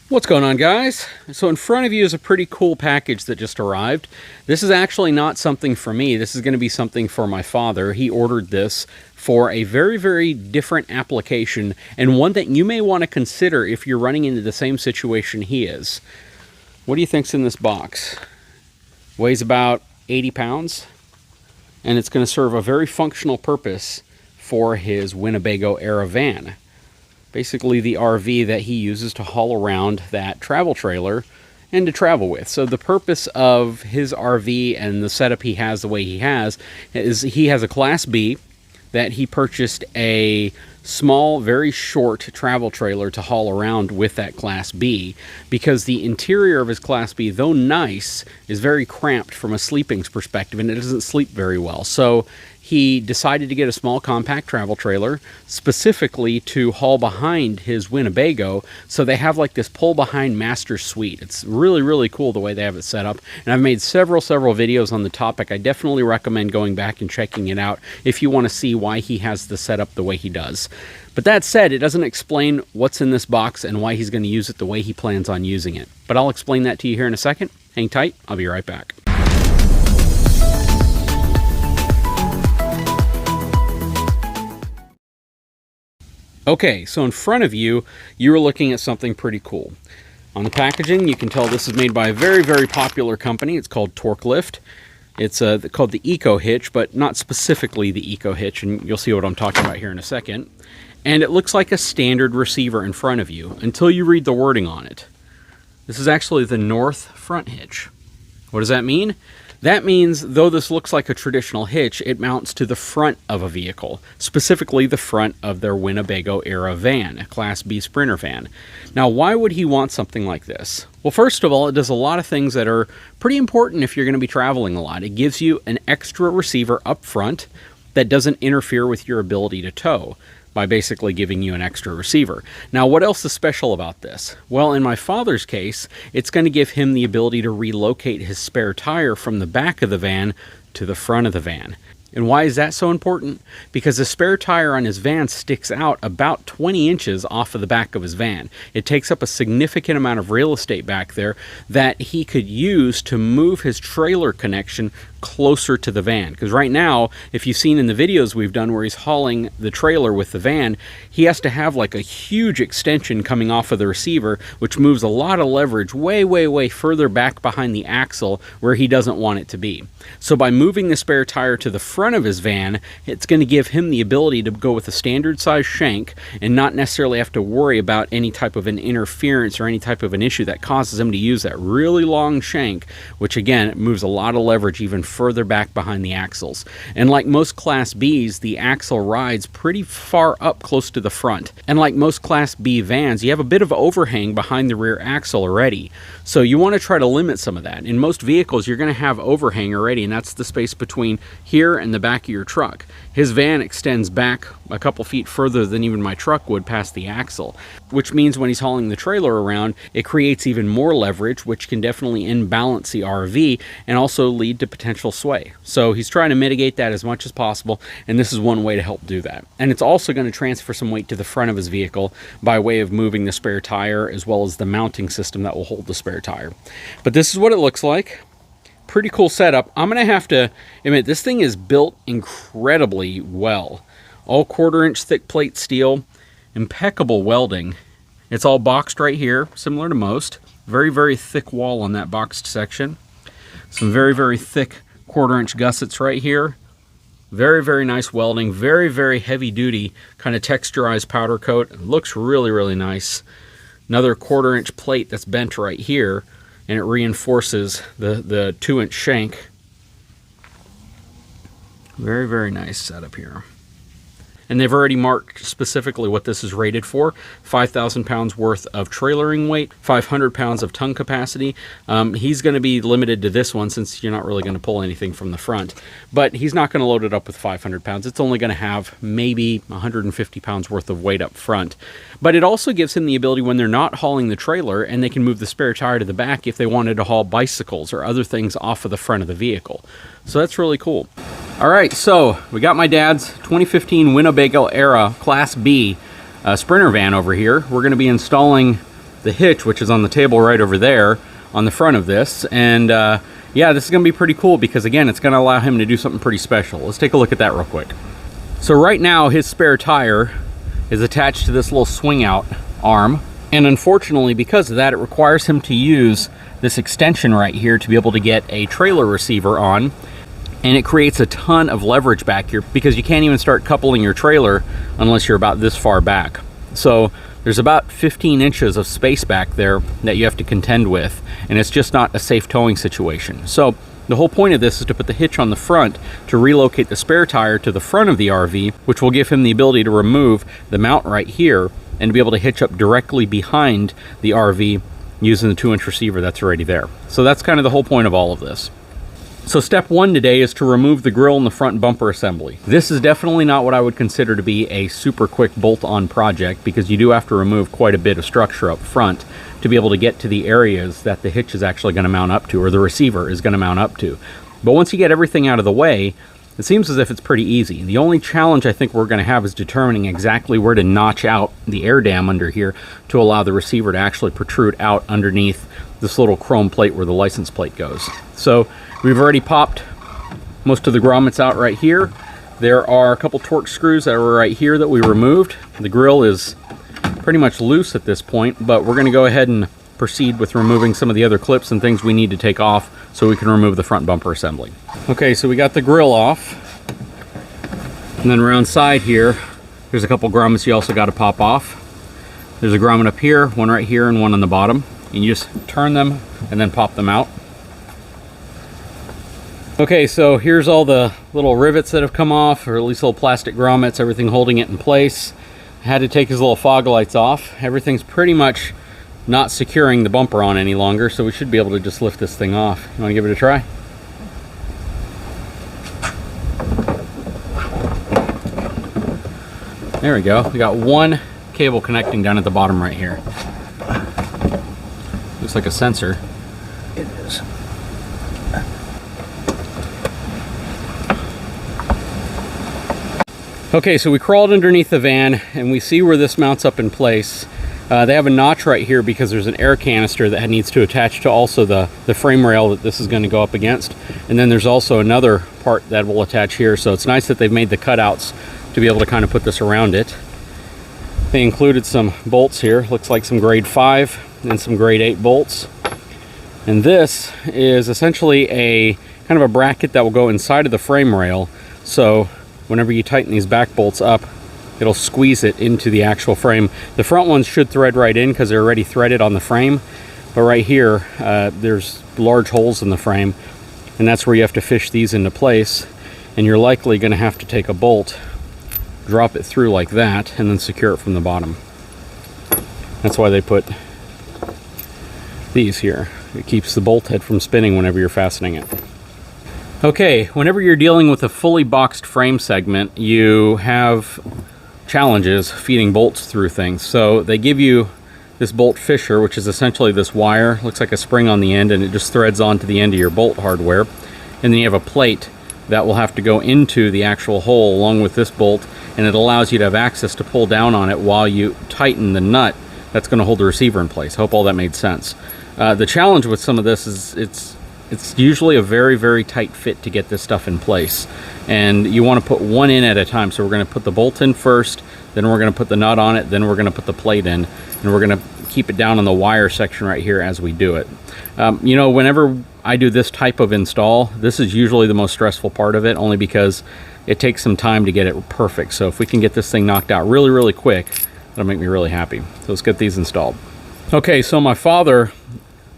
What's going on, guys? So in front of you is a pretty cool package that just arrived. This is actually not something for me. This is going to be something for my father. He ordered this for a very, very different application, and one that you may want to consider if you're running into the same situation he is. What do you think's in this box? Weighs about 80 pounds, and it's going to serve a very functional purpose for his Winnebago era van. Basically the RV that he uses to haul around that travel trailer and to travel with. So the purpose of his RV and the setup he has the way he has is he has a Class B that he purchased a small, very short travel trailer to haul around with that Class B, because the interior of his Class B, though nice, is very cramped from a sleeping perspective, and it doesn't sleep very well. So he decided to get a small compact travel trailer specifically to haul behind his Winnebago, so they have like this pull behind master suite. It's really, really cool the way they have it set up, and I've made several videos on the topic. I definitely recommend going back and checking it out if you want to see why he has the setup the way he does. But that said, it doesn't explain what's in this box and why he's going to use it the way he plans on using it. But I'll explain that to you here in a second. Hang tight, I'll be right back. Okay, so in front of you, you're looking at something pretty cool. On the packaging, you can tell this is made by a very, very popular company. It's called Torque Lift. It's called the EcoHitch, but not specifically the EcoHitch, and you'll see what I'm talking about here in a second. And it looks like a standard receiver in front of you until you read the wording on it. This is actually the North Front Hitch. What does that mean? That means, though this looks like a traditional hitch, it mounts to the front of a vehicle, specifically the front of their Winnebago era van, a Class B Sprinter van. Now, why would he want something like this? Well, first of all, it does a lot of things that are pretty important if you're going to be traveling a lot. It gives you an extra receiver up front that doesn't interfere with your ability to tow, by basically giving you an extra receiver. Now, what else is special about this? Well, in my father's case, it's going to give him the ability to relocate his spare tire from the back of the van to the front of the van. And why is that so important? Because the spare tire on his van sticks out about 20 inches off of the back of his van. It takes up a significant amount of real estate back there that he could use to move his trailer connection closer to the van. Because right now, if you've seen in the videos we've done where he's hauling the trailer with the van, he has to have like a huge extension coming off of the receiver, which moves a lot of leverage way further back behind the axle where he doesn't want it to be. So by moving the spare tire to the front of his van, it's going to give him the ability to go with a standard size shank and not necessarily have to worry about any type of an interference or any type of an issue that causes him to use that really long shank, which again, it moves a lot of leverage even further back behind the axles. And like most Class Bs, the axle rides pretty far up close to the front. And like most Class B vans, you have a bit of overhang behind the rear axle already. So you want to try to limit some of that. In most vehicles, you're going to have overhang already, and that's the space between here and the back of your truck. His van extends back a couple feet further than even my truck would past the axle, which means when he's hauling the trailer around, it creates even more leverage, which can definitely imbalance the RV and also lead to potential sway. So he's trying to mitigate that as much as possible, and this is one way to help do that. And it's also going to transfer some weight to the front of his vehicle by way of moving the spare tire as well as the mounting system that will hold the spare tire. But this is what it looks like. Pretty cool setup. I'm going to have to admit, this thing is built incredibly well. All 1/4-inch thick plate steel, impeccable welding. It's all boxed right here, similar to most. Very thick wall on that boxed section. Some very thick 1/4-inch gussets right here. Very nice welding. Very heavy duty kind of texturized powder coat. It looks really nice. Another 1/4-inch plate that's bent right here, and it reinforces the 2-inch shank. Very nice setup here. And they've already marked specifically what this is rated for. 5,000 pounds worth of trailering weight, 500 pounds of tongue capacity. He's going to be limited to this one since you're not really going to pull anything from the front. But he's not going to load it up with 500 pounds. It's only going to have maybe 150 pounds worth of weight up front. But it also gives him the ability when they're not hauling the trailer and they can move the spare tire to the back if they wanted to haul bicycles or other things off of the front of the vehicle. So that's really cool. All right, so we got my dad's 2015 Winnebago era Class B Sprinter van over here. We're going to be installing the hitch, which is on the table right over there on the front of this. And yeah, this is going to be pretty cool because, again, it's going to allow him to do something pretty special. Let's take a look at that real quick. So right now, his spare tire is attached to this little swing out arm. And unfortunately, because of that, it requires him to use this extension right here to be able to get a trailer receiver on. And it creates a ton of leverage back here because you can't even start coupling your trailer unless you're about this far back. So there's about 15 inches of space back there that you have to contend with, and it's just not a safe towing situation. So the whole point of this is to put the hitch on the front to relocate the spare tire to the front of the RV, which will give him the ability to remove the mount right here and to be able to hitch up directly behind the RV using the 2-inch receiver that's already there. So that's kind of the whole point of all of this. So step one today is to remove the grill and the front bumper assembly. This is definitely not what I would consider to be a super quick bolt-on project because you do have to remove quite a bit of structure up front to be able to get to the areas that the hitch is actually going to mount up to, or the receiver is going to mount up to. But once you get everything out of the way, it seems as if it's pretty easy. The only challenge I think we're going to have is determining exactly where to notch out the air dam under here to allow the receiver to actually protrude out underneath this little chrome plate where the license plate goes. So we've already popped most of the grommets out right here. There are a couple Torx screws that are right here that we removed. The grill is pretty much loose at this point, but we're going to go ahead and proceed with removing some of the other clips and things we need to take off so we can remove the front bumper assembly. Okay, so we got the grill off. And then around side here, there's a couple grommets you also got to pop off. There's a grommet up here, one right here, and one on the bottom. And you just turn them and then pop them out. Okay, so here's all the little rivets that have come off, or at least little plastic grommets, everything holding it in place. I had to take his little fog lights off. Everything's pretty much not securing the bumper on any longer, so we should be able to just lift this thing off. You want to give it a try? There we go. We got one cable connecting down at the bottom right here. Looks like a sensor. It is. Okay, so we crawled underneath the van and we see where this mounts up in place. They have a notch right here because there's an air canister that needs to attach to also the frame rail that this is going to go up against. And then there's also another part that will attach here. So it's nice that they've made the cutouts to be able to kind of put this around it. They included some bolts here. Looks like some grade 5 and some grade 8 bolts. And this is essentially a kind of a bracket that will go inside of the frame rail. So whenever you tighten these back bolts up, it'll squeeze it into the actual frame. The front ones should thread right in because they're already threaded on the frame. But right here, there's large holes in the frame, and that's where you have to fish these into place. And you're likely going to have to take a bolt, drop it through like that, and then secure it from the bottom. That's why they put these here. It keeps the bolt head from spinning whenever you're fastening it. Okay, whenever you're dealing with a fully boxed frame segment, you have challenges feeding bolts through things. So they give you this bolt fisher, which is essentially this wire, looks like a spring on the end, and it just threads onto the end of your bolt hardware. And then you have a plate that will have to go into the actual hole along with this bolt, and it allows you to have access to pull down on it while you tighten the nut that's going to hold the receiver in place. I hope all that made sense. The challenge with some of this is it's usually a very, very tight fit to get this stuff in place. And you want to put one in at a time. So we're going to put the bolt in first, then we're going to put the nut on it, then we're going to put the plate in, and we're going to keep it down on the wire section right here as we do it. You know, whenever I do this type of install, this is usually the most stressful part of it, only because it takes some time to get it perfect. So if we can get this thing knocked out really, really quick, that'll make me really happy. So let's get these installed. Okay, so my father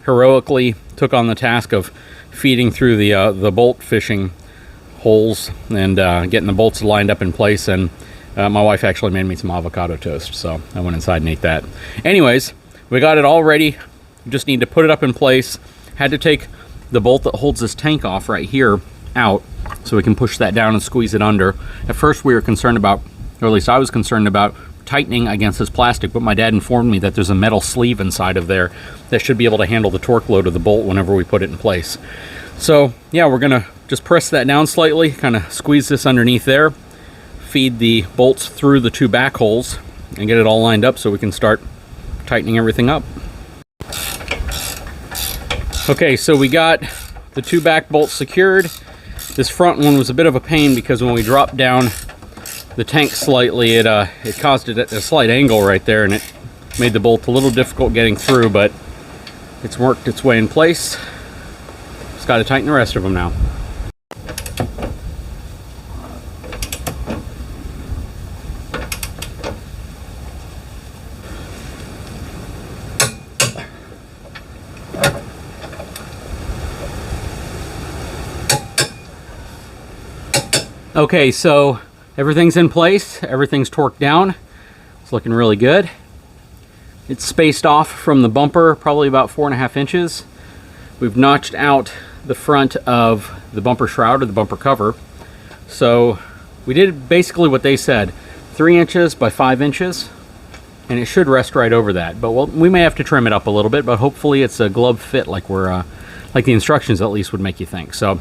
heroically took on the task of feeding through the bolt fishing holes and getting the bolts lined up in place, and my wife actually made me some avocado toast, so I went inside and ate that. Anyways, we got it all ready. We just need to put it up in place. Had to take the bolt that holds this tank off right here out so we can push that down and squeeze it under. At first we were concerned about, or at least I was concerned about, tightening against this plastic, but my dad informed me that there's a metal sleeve inside of there that should be able to handle the torque load of the bolt whenever we put it in place. So yeah, we're gonna just press that down slightly, kind of squeeze this underneath there, feed the bolts through the two back holes, and get it all lined up so we can start tightening everything up. Okay, so we got the 2 back bolts secured. This front one was a bit of a pain because when we dropped down the tank slightly, it caused it a slight angle right there, and it made the bolt a little difficult getting through, but it's worked its way in place. Just got to tighten the rest of them now. Okay, so everything's in place, everything's torqued down. It's looking really good. It's spaced off from the bumper, probably about 4.5 inches. We've notched out the front of the bumper shroud or the bumper cover. So we did basically what they said, 3 inches by 5 inches, and it should rest right over that. But we may have to trim it up a little bit, but hopefully it's a glove fit like like the instructions at least would make you think. So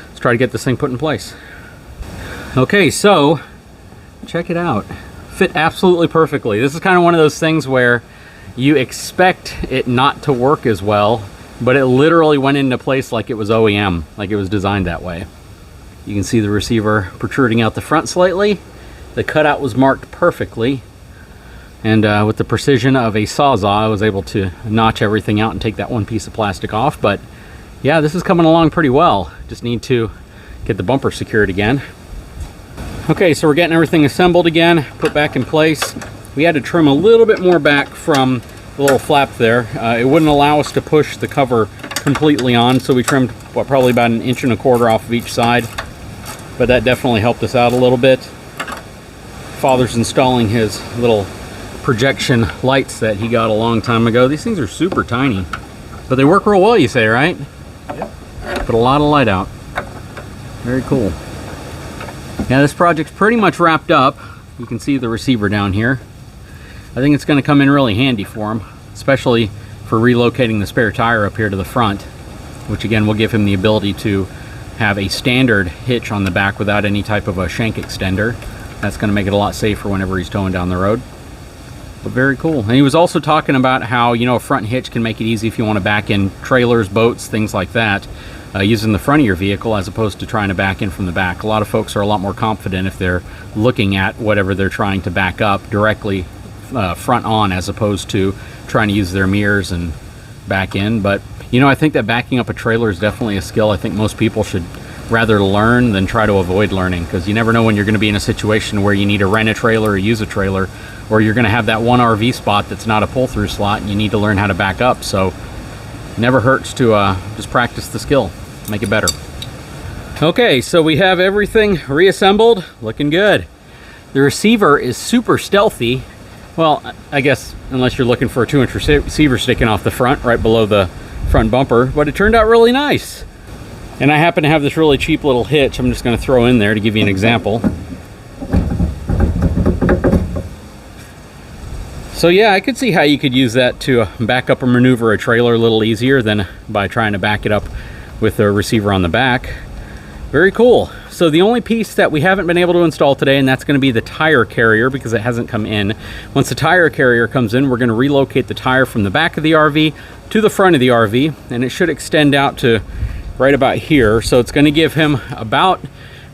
let's try to get this thing put in place. Okay, so check it out. Fit absolutely perfectly. This is kind of one of those things where you expect it not to work as well, but it literally went into place like it was OEM, like it was designed that way. You can see the receiver protruding out the front slightly. The cutout was marked perfectly, and with the precision of a sawzall, I was able to notch everything out and take that one piece of plastic off. But yeah, this is coming along pretty well. Just need to get the bumper secured again. Okay, so we're getting everything assembled again, put back in place. We had to trim a little bit more back from the little flap there. It wouldn't allow us to push the cover completely on, so we trimmed probably about 1.25 inches off of each side. But that definitely helped us out a little bit. Father's installing his little projection lights that he got a long time ago. These things are super tiny, but they work real well, you say, right? Yep. Put a lot of light out. Very cool. Yeah, this project's pretty much wrapped up. You can see the receiver down here. I think it's going to come in really handy for him, especially for relocating the spare tire up here to the front, which again will give him the ability to have a standard hitch on the back without any type of a shank extender. That's going to make it a lot safer whenever he's towing down the road. But very cool. And he was also talking about how, you know, a front hitch can make it easy if you want to back in trailers, boats, things like that. Using the front of your vehicle as opposed to trying to back in from the back. A lot of folks are a lot more confident if they're looking at whatever they're trying to back up directly front on, as opposed to trying to use their mirrors and back in. But you know, I think that backing up a trailer is definitely a skill I think most people should rather learn than try to avoid learning, because you never know when you're going to be in a situation where you need to rent a trailer or use a trailer, or you're going to have that one RV spot that's not a pull-through slot and you need to learn how to back up. So it never hurts to just practice the skill. Make it better. Okay, so we have everything reassembled, looking good. The receiver is super stealthy. Well, I guess unless you're looking for a 2-inch receiver sticking off the front right below the front bumper, but it turned out really nice. And I happen to have this really cheap little hitch I'm just going to throw in there to give you an example. So yeah, I could see how you could use that to back up or maneuver a trailer a little easier than by trying to back it up with a receiver on the back. Very cool. So the only piece that we haven't been able to install today, and that's going to be the tire carrier, because it hasn't come in. Once the tire carrier comes in, we're going to relocate the tire from the back of the RV to the front of the RV, and it should extend out to right about here. So it's going to give him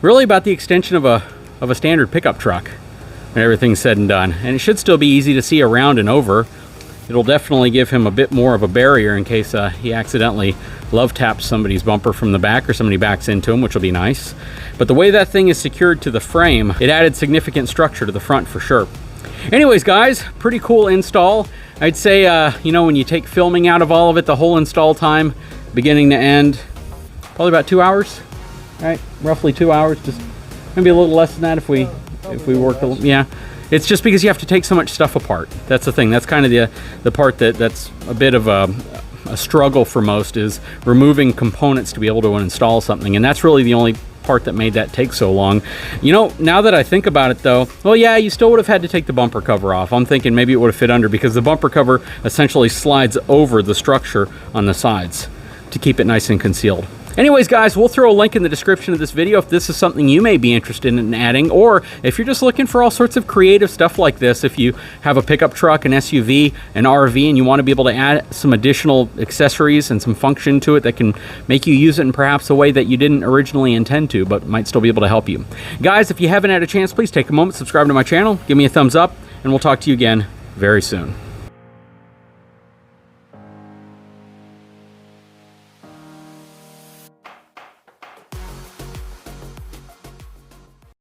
really about the extension of a standard pickup truck when everything's said and done. And it should still be easy to see around and over. It'll definitely give him a bit more of a barrier in case he accidentally love taps somebody's bumper from the back or somebody backs into him, which will be nice. But the way that thing is secured to the frame, it added significant structure to the front for sure. Anyways, guys, pretty cool install. I'd say, you know, when you take filming out of all of it, the whole install time, beginning to end, probably about 2 hours, right? Roughly 2 hours, just maybe a little less than that if we work a little, yeah. It's just because you have to take so much stuff apart. That's the thing. That's kind of the part that's a bit of a struggle for most, is removing components to be able to install something. And that's really the only part that made that take so long. You know, now that I think about it though, well, yeah, you still would have had to take the bumper cover off. I'm thinking maybe it would have fit under, because the bumper cover essentially slides over the structure on the sides to keep it nice and concealed. Anyways, guys, we'll throw a link in the description of this video if this is something you may be interested in adding, or if you're just looking for all sorts of creative stuff like this. If you have a pickup truck, an SUV, an RV, and you want to be able to add some additional accessories and some function to it that can make you use it in perhaps a way that you didn't originally intend to, but might still be able to help you. Guys, if you haven't had a chance, please take a moment, subscribe to my channel, give me a thumbs up, and we'll talk to you again very soon.